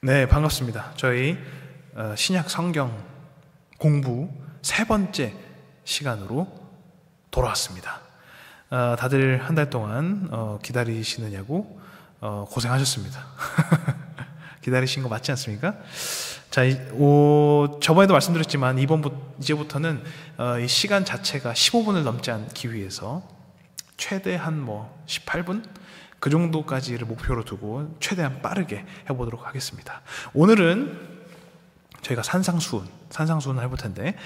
네, 반갑습니다. 저희 신약 성경 공부 세 번째 시간으로 돌아왔습니다. 다들 한 달 동안 기다리시느냐고 고생하셨습니다. 기다리신 거 맞지 않습니까? 자, 저번에도 말씀드렸지만 이제부터는 이 시간 자체가 15분을 넘지 않기 위해서 최대한 18분? 그 정도까지를 목표로 두고 최대한 빠르게 해보도록 하겠습니다. 오늘은 저희가 산상수훈을 해볼 텐데,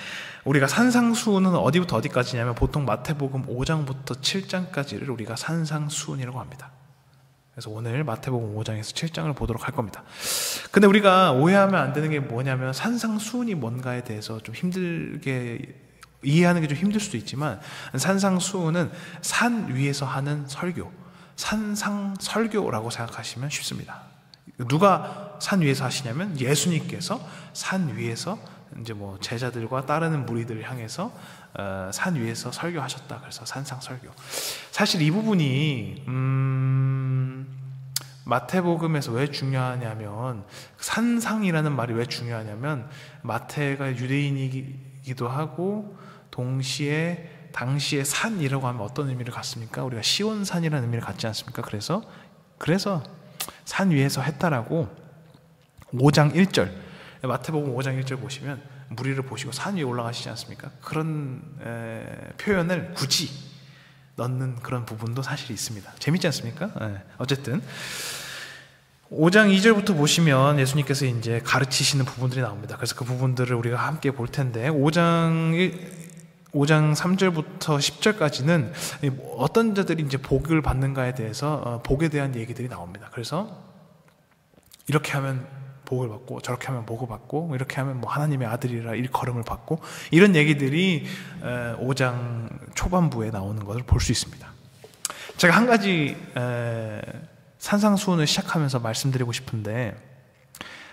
우리가 산상수훈은 어디부터 어디까지냐면 보통 마태복음 5장부터 7장까지를 우리가 산상수훈이라고 합니다. 그래서 오늘 마태복음 5장에서 7장을 보도록 할 겁니다. 근데 우리가 오해하면 안 되는 게 뭐냐면, 산상수훈이 뭔가에 대해서 좀 힘들게 이해하는 게 좀 힘들 수도 있지만, 산상수훈은 산 위에서 하는 설교, 산상설교라고 생각하시면 쉽습니다. 누가 산 위에서 하시냐면 예수님께서 산 위에서 이제 제자들과 따르는 무리들을 향해서 산 위에서 설교하셨다. 그래서 산상설교. 사실 이 부분이 마태복음에서 왜 중요하냐면, 산상이라는 말이 왜 중요하냐면, 마태가 유대인이기도 하고 동시에 당시에 산이라고 하면 어떤 의미를 갖습니까? 우리가 시온산이라는 의미를 갖지 않습니까? 그래서 산 위에서 했다라고 5장 1절, 마태복음 5장 1절 보시면 무리를 보시고 산 위에 올라가시지 않습니까? 그런 표현을 굳이 넣는 그런 부분도 사실 있습니다. 재밌지 않습니까? 어쨌든 5장 2절부터 보시면 예수님께서 이제 가르치시는 부분들이 나옵니다. 그래서 그 부분들을 우리가 함께 볼 텐데, 5장 3절부터 10절까지는 어떤 자들이 이제 복을 받는가에 대해서 복에 대한 얘기들이 나옵니다. 그래서 이렇게 하면 복을 받고, 저렇게 하면 복을 받고, 이렇게 하면 하나님의 아들이라 일컬음을 받고, 이런 얘기들이 5장 초반부에 나오는 것을 볼 수 있습니다. 제가 한 가지 산상수훈을 시작하면서 말씀드리고 싶은데,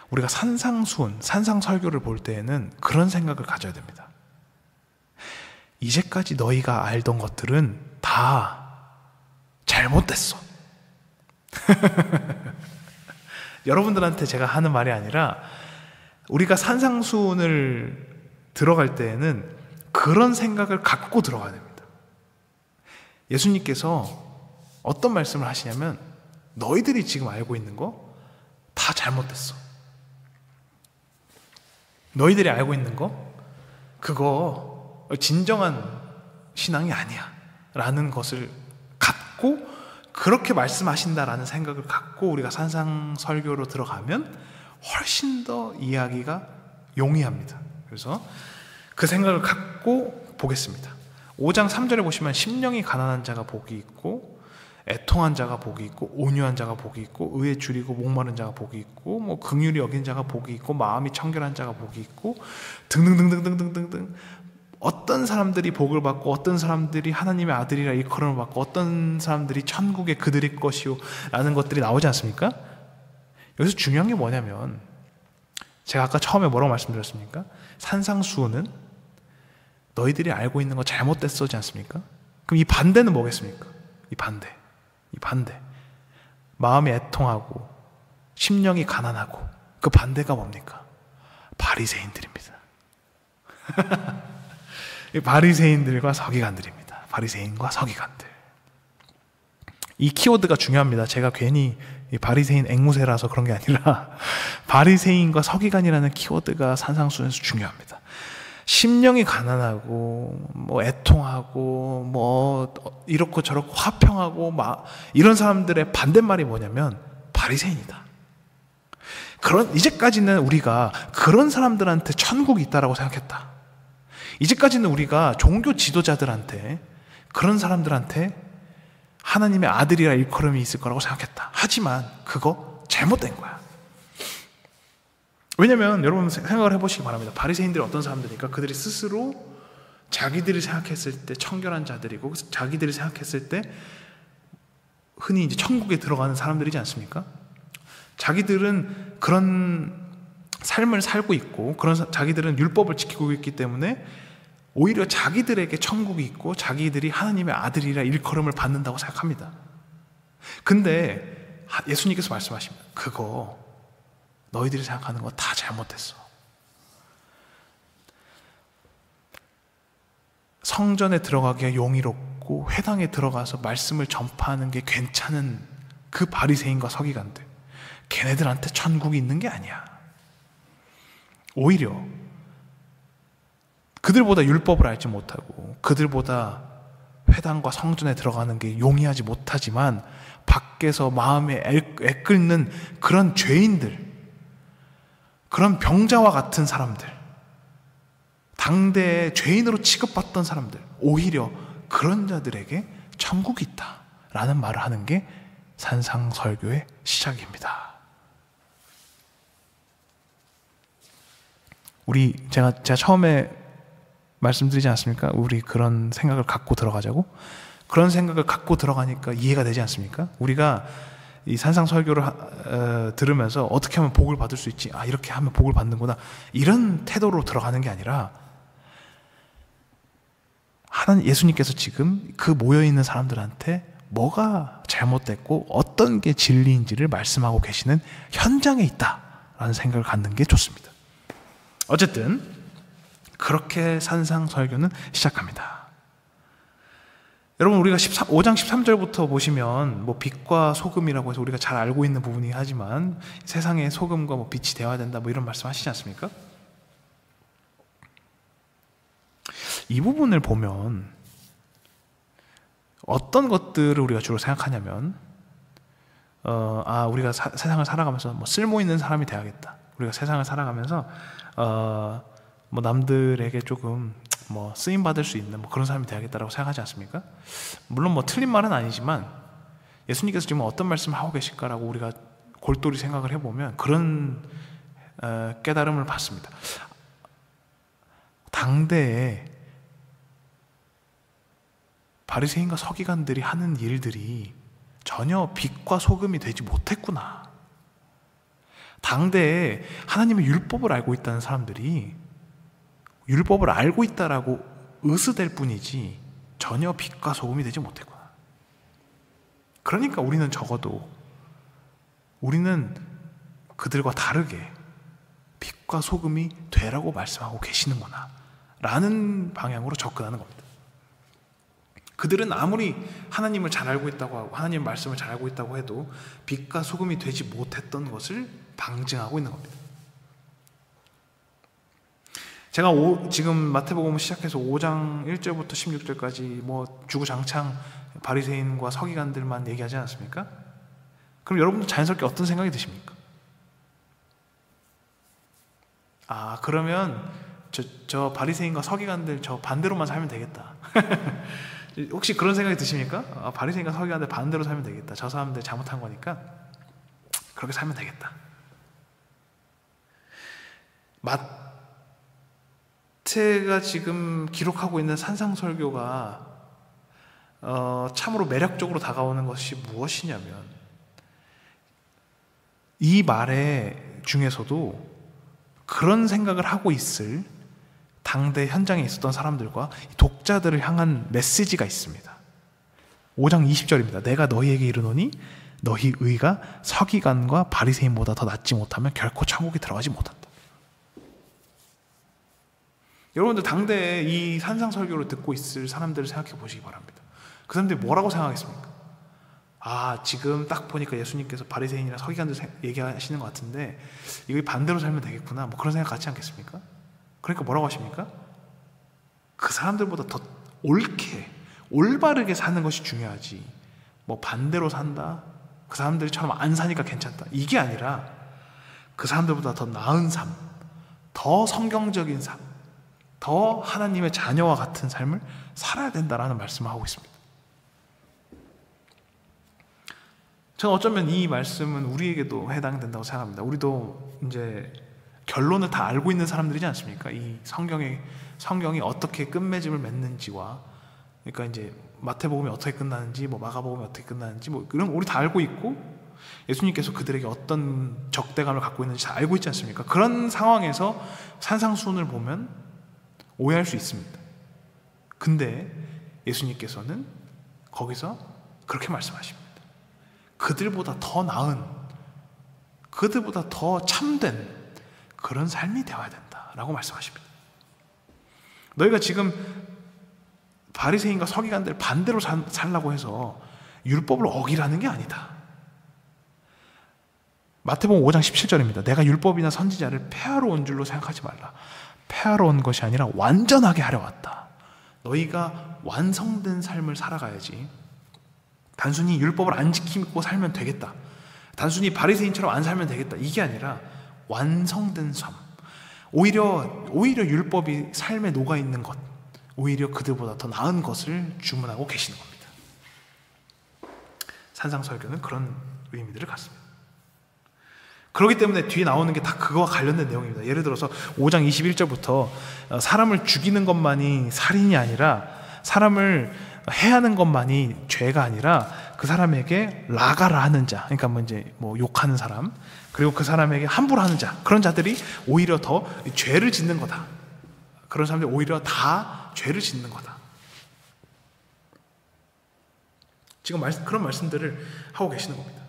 우리가 산상수훈, 산상설교를 볼 때에는 그런 생각을 가져야 됩니다. 이제까지 너희가 알던 것들은 다 잘못됐어. 여러분들한테 제가 하는 말이 아니라, 우리가 산상수훈을 들어갈 때에는 그런 생각을 갖고 들어가야 됩니다. 예수님께서 어떤 말씀을 하시냐면, 너희들이 지금 알고 있는 거 다 잘못됐어. 너희들이 알고 있는 거 그거 진정한 신앙이 아니야 라는 것을 갖고, 그렇게 말씀하신다라는 생각을 갖고 우리가 산상설교로 들어가면 훨씬 더 이해하기가 용이합니다. 그래서 그 생각을 갖고 보겠습니다. 5장 3절에 보시면 심령이 가난한 자가 복이 있고, 애통한 자가 복이 있고, 온유한 자가 복이 있고, 의에 줄이고 목마른 자가 복이 있고, 긍휼히 여긴 자가 복이 있고, 마음이 청결한 자가 복이 있고, 등등등등등등등등. 어떤 사람들이 복을 받고, 어떤 사람들이 하나님의 아들이라 일컬음을 받고, 어떤 사람들이 천국에 그들의 것이요 라는 것들이 나오지 않습니까? 여기서 중요한 게 뭐냐면, 제가 아까 처음에 뭐라고 말씀드렸습니까? 산상수훈은 너희들이 알고 있는 거 잘못됐어지 않습니까? 그럼 이 반대는 뭐겠습니까? 이 반대. 마음이 애통하고 심령이 가난하고, 그 반대가 뭡니까? 바리새인들입니다. 바리새인들과 서기관들입니다. 바리새인과 서기관들. 이 키워드가 중요합니다. 제가 괜히 바리새인 앵무새라서 그런 게 아니라, 바리새인과 서기관이라는 키워드가 산상수훈에서 중요합니다. 심령이 가난하고 애통하고 이렇고 저렇고 화평하고 이런 사람들의 반대말이 뭐냐면 바리새인이다. 이제까지는 우리가 그런 사람들한테 천국이 있다라고 생각했다. 이제까지는 우리가 종교 지도자들한테, 그런 사람들한테 하나님의 아들이라 일컬음이 있을 거라고 생각했다. 하지만 그거 잘못된 거야. 왜냐면 여러분 생각을 해보시기 바랍니다. 바리새인들이 어떤 사람들이니까, 그들이 스스로 자기들이 생각했을 때 청결한 자들이고, 자기들이 생각했을 때 흔히 이제 천국에 들어가는 사람들이지 않습니까? 자기들은 그런 삶을 살고 있고, 자기들은 율법을 지키고 있기 때문에 오히려 자기들에게 천국이 있고, 자기들이 하나님의 아들이라 일컬음을 받는다고 생각합니다. 근데 예수님께서 말씀하십니다. 그거 너희들이 생각하는 거 다 잘못했어. 성전에 들어가기가 용이롭고 회당에 들어가서 말씀을 전파하는 게 괜찮은 그 바리새인과 서기관들, 걔네들한테 천국이 있는 게 아니야. 오히려 그들보다 율법을 알지 못하고 그들보다 회당과 성전에 들어가는 게 용이하지 못하지만 밖에서 마음에 애끓는 그런 죄인들, 그런 병자와 같은 사람들, 당대의 죄인으로 취급받던 사람들, 오히려 그런 자들에게 천국이 있다라는 말을 하는 게 산상설교의 시작입니다. 제가 처음에 말씀드리지 않습니까? 우리 그런 생각을 갖고 들어가자고. 그런 생각을 갖고 들어가니까 이해가 되지 않습니까? 우리가 이 산상설교를 들으면서 어떻게 하면 복을 받을 수 있지? 이렇게 하면 복을 받는구나, 이런 태도로 들어가는 게 아니라 예수님께서 지금 그 모여있는 사람들한테 뭐가 잘못됐고 어떤 게 진리인지를 말씀하고 계시는 현장에 있다라는 생각을 갖는 게 좋습니다. 어쨌든 그렇게 산상설교는 시작합니다. 여러분, 우리가 5장 13절부터 보시면 빛과 소금이라고 해서 우리가 잘 알고 있는 부분이긴 하지만 세상에 소금과 빛이 되어야 된다 이런 말씀 하시지 않습니까? 이 부분을 보면 어떤 것들을 우리가 주로 생각하냐면 우리가 세상을 살아가면서 쓸모 있는 사람이 돼야겠다. 우리가 세상을 살아가면서 남들에게 조금 쓰임 받을 수 있는 그런 사람이 돼야겠다라고 생각하지 않습니까? 물론 틀린 말은 아니지만 예수님께서 지금 어떤 말씀을 하고 계실까라고 우리가 골똘히 생각을 해보면 그런 깨달음을 받습니다. 당대에 바리새인과 서기관들이 하는 일들이 전혀 빛과 소금이 되지 못했구나. 당대에 하나님의 율법을 알고 있다는 사람들이 율법을 알고 있다라고 의스댈 뿐이지 전혀 빛과 소금이 되지 못했구나. 그러니까 우리는 적어도 우리는 그들과 다르게 빛과 소금이 되라고 말씀하고 계시는구나 라는 방향으로 접근하는 겁니다. 그들은 아무리 하나님을 잘 알고 있다고 하고 하나님의 말씀을 잘 알고 있다고 해도 빛과 소금이 되지 못했던 것을 방증하고 있는 겁니다. 제가 지금 마태복음 시작해서 5장 1절부터 16절까지 주구장창 바리새인과 서기관들만 얘기하지 않았습니까? 그럼 여러분도 자연스럽게 어떤 생각이 드십니까? 그러면 저 바리새인과 서기관들 저 반대로만 살면 되겠다. 혹시 그런 생각이 드십니까? 바리새인과 서기관들 반대로 살면 되겠다. 저 사람들 잘못한 거니까 그렇게 살면 되겠다. 마태가 지금 기록하고 있는 산상설교가 참으로 매력적으로 다가오는 것이 무엇이냐면 이 말의 중에서도 그런 생각을 하고 있을 당대 현장에 있었던 사람들과 독자들을 향한 메시지가 있습니다. 5장 20절입니다. 내가 너희에게 이르노니 너희 의가 서기관과 바리새인보다 더 낫지 못하면 결코 천국에 들어가지 못한다. 여러분들 당대에 이 산상설교를 듣고 있을 사람들을 생각해 보시기 바랍니다. 그 사람들이 뭐라고 생각했습니까? 지금 딱 보니까 예수님께서 바리새인이나 서기관들 얘기하시는 것 같은데 이거 반대로 살면 되겠구나 그런 생각 같지 않겠습니까? 그러니까 뭐라고 하십니까? 그 사람들보다 더 옳게 올바르게 사는 것이 중요하지 반대로 산다, 그 사람들처럼 안 사니까 괜찮다, 이게 아니라 그 사람들보다 더 나은 삶, 더 성경적인 삶, 더 하나님의 자녀와 같은 삶을 살아야 된다라는 말씀을 하고 있습니다. 저는 어쩌면 이 말씀은 우리에게도 해당된다고 생각합니다. 우리도 이제 결론을 다 알고 있는 사람들이지 않습니까? 이 성경이 어떻게 끝맺음을 맺는지와, 그러니까 이제 마태복음이 어떻게 끝나는지, 마가복음이 어떻게 끝나는지, 이런 우리 다 알고 있고, 예수님께서 그들에게 어떤 적대감을 갖고 있는지 다 알고 있지 않습니까? 그런 상황에서 산상수훈을 보면 오해할 수 있습니다. 근데 예수님께서는 거기서 그렇게 말씀하십니다. 그들보다 더 나은 그들보다 더 참된 그런 삶이 되어야 된다라고 말씀하십니다. 너희가 지금 바리새인과 서기관들 반대로 살라고 해서 율법을 어기라는 게 아니다. 마태복음 5장 17절입니다. 내가 율법이나 선지자를 폐하러 온 줄로 생각하지 말라. 폐하러 온 것이 아니라 완전하게 하려 왔다. 너희가 완성된 삶을 살아가야지. 단순히 율법을 안 지키고 살면 되겠다. 단순히 바리새인처럼 안 살면 되겠다. 이게 아니라 완성된 삶. 오히려 율법이 삶에 녹아 있는 것, 오히려 그들보다 더 나은 것을 주문하고 계시는 겁니다. 산상설교는 그런 의미들을 갖습니다. 그렇기 때문에 뒤에 나오는 게 다 그거와 관련된 내용입니다. 예를 들어서 5장 21절부터 사람을 죽이는 것만이 살인이 아니라, 사람을 해하는 것만이 죄가 아니라 그 사람에게 라가라 하는 자, 그러니까 뭐 욕하는 사람, 그리고 그 사람에게 함부로 하는 자, 그런 자들이 오히려 더 죄를 짓는 거다. 그런 사람들이 오히려 다 죄를 짓는 거다. 지금 그런 말씀들을 하고 계시는 겁니다.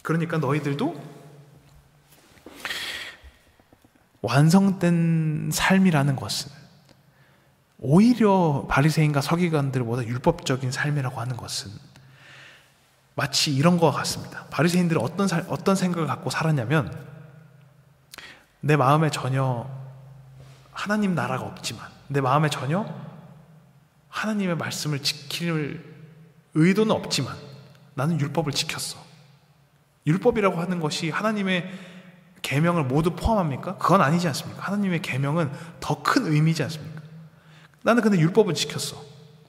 그러니까 너희들도 완성된 삶이라는 것은, 오히려 바리새인과 서기관들보다 율법적인 삶이라고 하는 것은 마치 이런 것과 같습니다. 바리새인들은 어떤 생각을 갖고 살았냐면, 내 마음에 전혀 하나님 나라가 없지만, 내 마음에 전혀 하나님의 말씀을 지킬 의도는 없지만 나는 율법을 지켰어. 율법이라고 하는 것이 하나님의 계명을 모두 포함합니까? 그건 아니지 않습니까? 하나님의 계명은 더 큰 의미지 않습니까? 나는 근데 율법은 지켰어.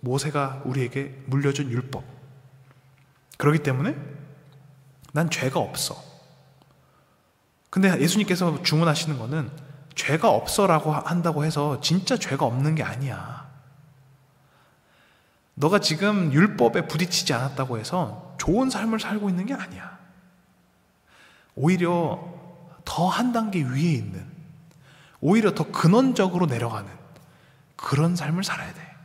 모세가 우리에게 물려준 율법. 그렇기 때문에 난 죄가 없어. 근데 예수님께서 주문하시는 거는 죄가 없어라고 한다고 해서 진짜 죄가 없는 게 아니야. 너가 지금 율법에 부딪히지 않았다고 해서 좋은 삶을 살고 있는 게 아니야. 오히려 더 한 단계 위에 있는, 오히려 더 근원적으로 내려가는 그런 삶을 살아야 돼.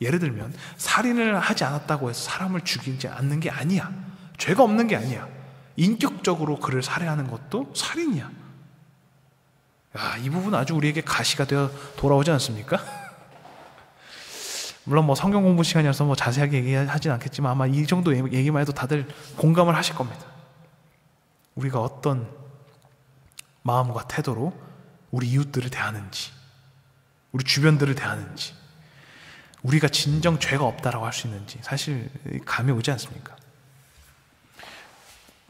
예를 들면 살인을 하지 않았다고 해서 사람을 죽이지 않는 게 아니야. 죄가 없는 게 아니야. 인격적으로 그를 살해하는 것도 살인이야. 야, 이 부분 아주 우리에게 가시가 되어 돌아오지 않습니까? 물론 뭐 성경 공부 시간이어서 뭐 자세하게 얘기하진 않겠지만 아마 이 정도 얘기만 해도 다들 공감을 하실 겁니다. 우리가 어떤 마음과 태도로 우리 이웃들을 대하는지, 우리 주변들을 대하는지, 우리가 진정 죄가 없다라고 할 수 있는지 사실 감이 오지 않습니까?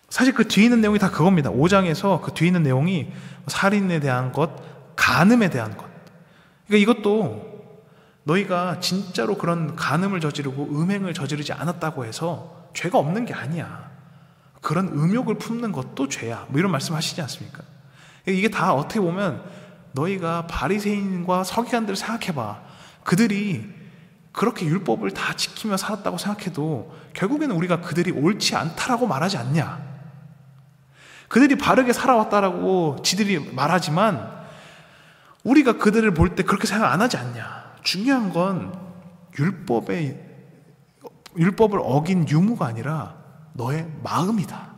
사실 그 뒤에 있는 내용이 다 그겁니다. 5장에서 그 뒤에 있는 내용이 살인에 대한 것, 간음에 대한 것. 그러니까 이것도 너희가 진짜로 그런 간음을 저지르고 음행을 저지르지 않았다고 해서 죄가 없는 게 아니야. 그런 음욕을 품는 것도 죄야. 뭐 이런 말씀 하시지 않습니까? 이게 다 어떻게 보면 너희가 바리새인과 서기관들을 생각해봐. 그들이 그렇게 율법을 다 지키며 살았다고 생각해도 결국에는 우리가 그들이 옳지 않다라고 말하지 않냐. 그들이 바르게 살아왔다라고 지들이 말하지만 우리가 그들을 볼 때 그렇게 생각 안 하지 않냐. 중요한 건 율법을 어긴 유무가 아니라 너의 마음이다.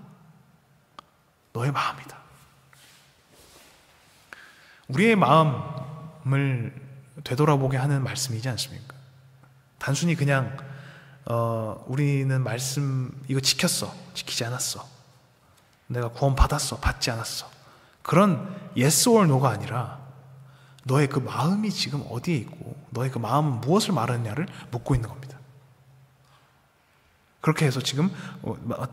너의 마음이다. 우리의 마음을 되돌아보게 하는 말씀이지 않습니까? 단순히 그냥 우리는 말씀 이거 지켰어, 지키지 않았어, 내가 구원 받았어, 받지 않았어, 그런 yes or no가 아니라 너의 그 마음이 지금 어디에 있고 너의 그 마음은 무엇을 말하느냐를 묻고 있는 겁니다. 그렇게 해서 지금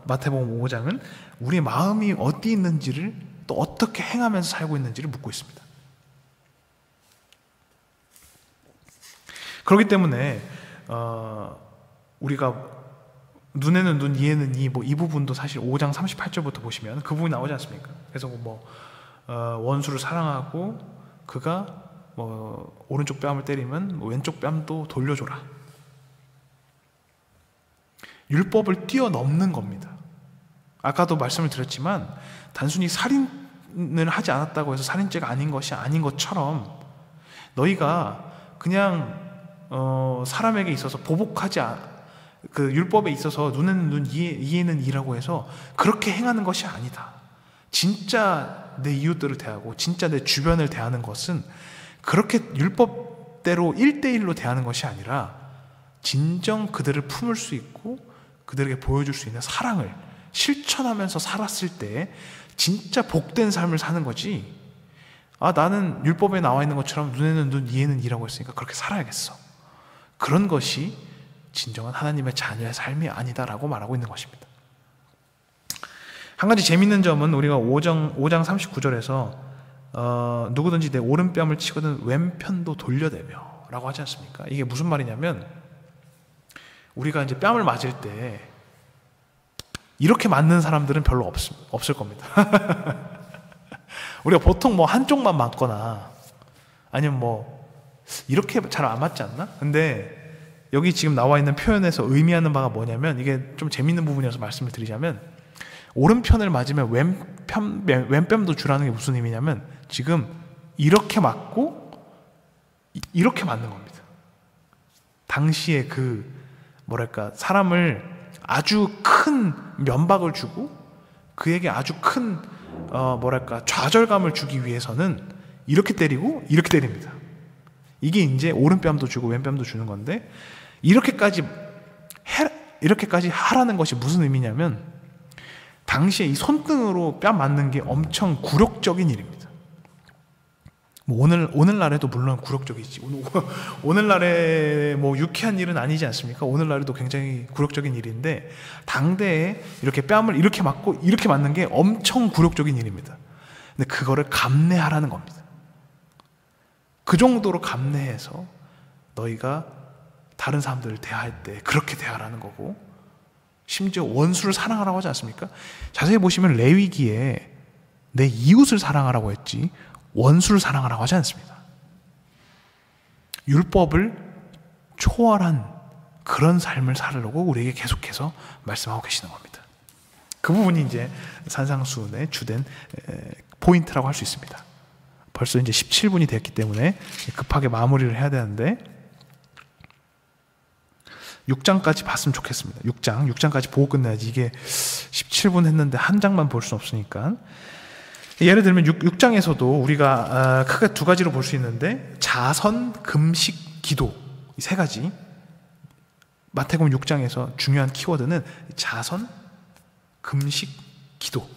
마태복음 5장은 우리의 마음이 어디 있는지를, 또 어떻게 행하면서 살고 있는지를 묻고 있습니다. 그렇기 때문에 우리가 눈에는 눈, 이에는 이, 이 부분도 사실 5장 38절부터 보시면 그 부분이 나오지 않습니까? 그래서 원수를 사랑하고 그가 오른쪽 뺨을 때리면 왼쪽 뺨도 돌려줘라. 율법을 뛰어넘는 겁니다. 아까도 말씀을 드렸지만 단순히 살인을 하지 않았다고 해서 살인죄가 아닌 것이 아닌 것처럼 너희가 그냥 사람에게 있어서 보복하지 그 율법에 있어서 눈에는 눈, 이에는 이라고 해서 그렇게 행하는 것이 아니다. 진짜 내 이웃들을 대하고 진짜 내 주변을 대하는 것은 그렇게 율법대로 1대1로 대하는 것이 아니라 진정 그들을 품을 수 있고 그들에게 보여줄 수 있는 사랑을 실천하면서 살았을 때 진짜 복된 삶을 사는 거지. 나는 율법에 나와 있는 것처럼 눈에는 눈, 이에는 이라고 했으니까 그렇게 살아야겠어. 그런 것이 진정한 하나님의 자녀의 삶이 아니다라고 말하고 있는 것입니다. 한 가지 재밌는 점은 우리가 5장 39절에서 누구든지 내 오른뺨을 치거든 왼편도 돌려대며 라고 하지 않습니까? 이게 무슨 말이냐면 우리가 이제 뺨을 맞을 때 이렇게 맞는 사람들은 별로 없을 겁니다. 우리가 보통 뭐 한쪽만 맞거나 아니면 뭐 이렇게 잘 안 맞지 않나? 근데 여기 지금 나와 있는 표현에서 의미하는 바가 뭐냐면 이게 좀 재밌는 부분이어서 말씀을 드리자면 오른편을 맞으면 왼뺨도 주라는 게 무슨 의미냐면 지금 이렇게 맞고 이렇게 맞는 겁니다. 당시에 사람을 아주 큰 면박을 주고 그에게 아주 큰 좌절감을 주기 위해서는 이렇게 때리고 이렇게 때립니다. 이게 이제 오른뺨도 주고 왼뺨도 주는 건데 이렇게까지 하라는 것이 무슨 의미냐면 당시에 이 손등으로 뺨 맞는 게 엄청 굴욕적인 일입니다. 오늘날에도 물론 굴욕적이지. 오늘날에 뭐 유쾌한 일은 아니지 않습니까? 오늘날에도 굉장히 굴욕적인 일인데 당대에 이렇게 뺨을 이렇게 맞고 이렇게 맞는 게 엄청 굴욕적인 일입니다. 근데 그거를 감내하라는 겁니다. 그 정도로 감내해서 너희가 다른 사람들을 대할 때 그렇게 대하라는 거고 심지어 원수를 사랑하라고 하지 않습니까? 자세히 보시면 레위기에 내 이웃을 사랑하라고 했지 원수를 사랑하라고 하지 않습니다. 율법을 초월한 그런 삶을 살려고 우리에게 계속해서 말씀하고 계시는 겁니다. 그 부분이 이제 산상수훈의 주된 포인트라고 할 수 있습니다. 벌써 이제 17분이 됐기 때문에 급하게 마무리를 해야 되는데 6장까지 봤으면 좋겠습니다. 6장까지 보고 끝내야지. 이게 17분 했는데 한 장만 볼 수는 없으니까. 예를 들면 6장에서도 우리가 크게 두 가지로 볼 수 있는데 자선, 금식, 기도 이 세 가지. 마태복음 6장에서 중요한 키워드는 자선, 금식, 기도.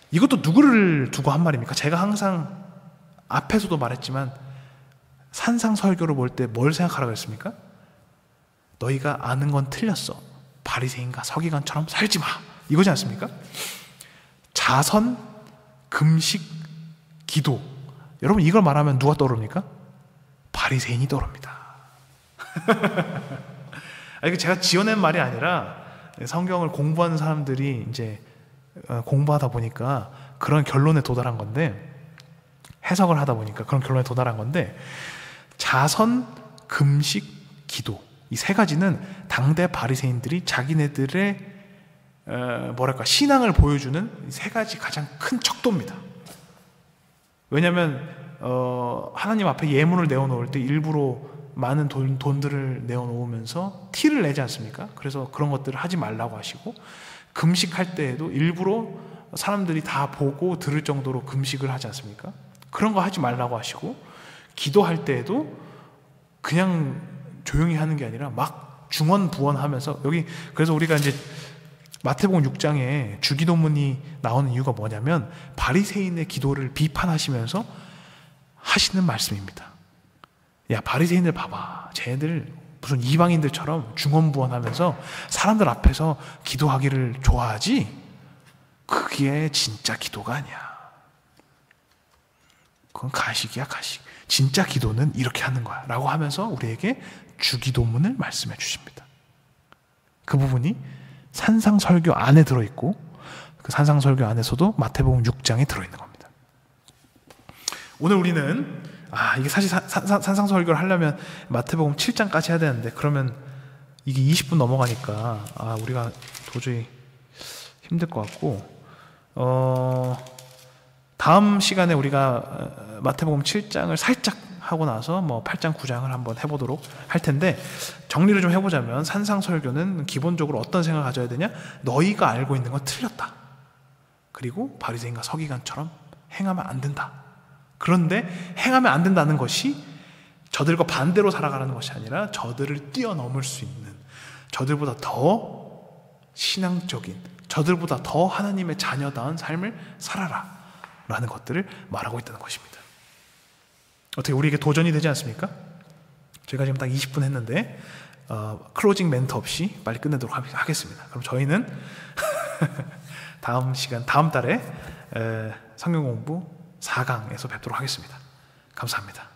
이것도 누구를 두고 한 말입니까? 제가 항상 앞에서도 말했지만 산상설교를 볼 때 뭘 생각하라고 했습니까? 너희가 아는 건 틀렸어. 바리새인과 서기관처럼 살지 마. 이거지 않습니까? 자선, 금식, 기도. 여러분 이걸 말하면 누가 떠오릅니까? 바리새인이 떠오릅니다. 이거 제가 지어낸 말이 아니라 성경을 공부하는 사람들이 이제 공부하다 보니까 그런 결론에 도달한 건데 해석을 하다 보니까 그런 결론에 도달한 건데 자선, 금식, 기도 이 세 가지는 당대 바리새인들이 자기네들의 신앙을 보여주는 세 가지 가장 큰 척도입니다. 왜냐하면 하나님 앞에 예물을 내어놓을 때 일부러 많은 돈들을 내어놓으면서 티를 내지 않습니까? 그래서 그런 것들을 하지 말라고 하시고 금식할 때에도 일부러 사람들이 다 보고 들을 정도로 금식을 하지 않습니까? 그런 거 하지 말라고 하시고 기도할 때에도 그냥 조용히 하는 게 아니라 막 중언부언하면서 여기 그래서 우리가 이제 마태복음 6장에 주기도문이 나오는 이유가 뭐냐면 바리새인의 기도를 비판하시면서 하시는 말씀입니다. 야 바리새인들 봐봐. 쟤네들 무슨 이방인들처럼 중언부언하면서 사람들 앞에서 기도하기를 좋아하지 그게 진짜 기도가 아니야. 그건 가식이야 가식. 진짜 기도는 이렇게 하는 거야 라고 하면서 우리에게 주기도문을 말씀해 주십니다. 그 부분이 산상설교 안에 들어있고 그 산상설교 안에서도 마태복음 6장에 들어있는 겁니다. 오늘 우리는 이게 사실 산상설교를 하려면 마태복음 7장까지 해야 되는데 그러면 이게 20분 넘어가니까 우리가 도저히 힘들 것 같고 다음 시간에 우리가 마태복음 7장을 살짝 하고 나서 8장 9장을 한번 해보도록 할 텐데 정리를 좀 해보자면 산상설교는 기본적으로 어떤 생각을 가져야 되냐? 너희가 알고 있는 건 틀렸다. 그리고 바리새인과 서기관처럼 행하면 안 된다. 그런데 행하면 안 된다는 것이 저들과 반대로 살아가는 것이 아니라 저들을 뛰어넘을 수 있는, 저들보다 더 신앙적인, 저들보다 더 하나님의 자녀다운 삶을 살아라 라는 것들을 말하고 있다는 것입니다. 어떻게 우리에게 도전이 되지 않습니까? 저희가 지금 딱 20분 했는데 클로징 멘트 없이 빨리 끝내도록 하겠습니다. 그럼 저희는 다음 달에 성경 공부 4강에서 뵙도록 하겠습니다. 감사합니다.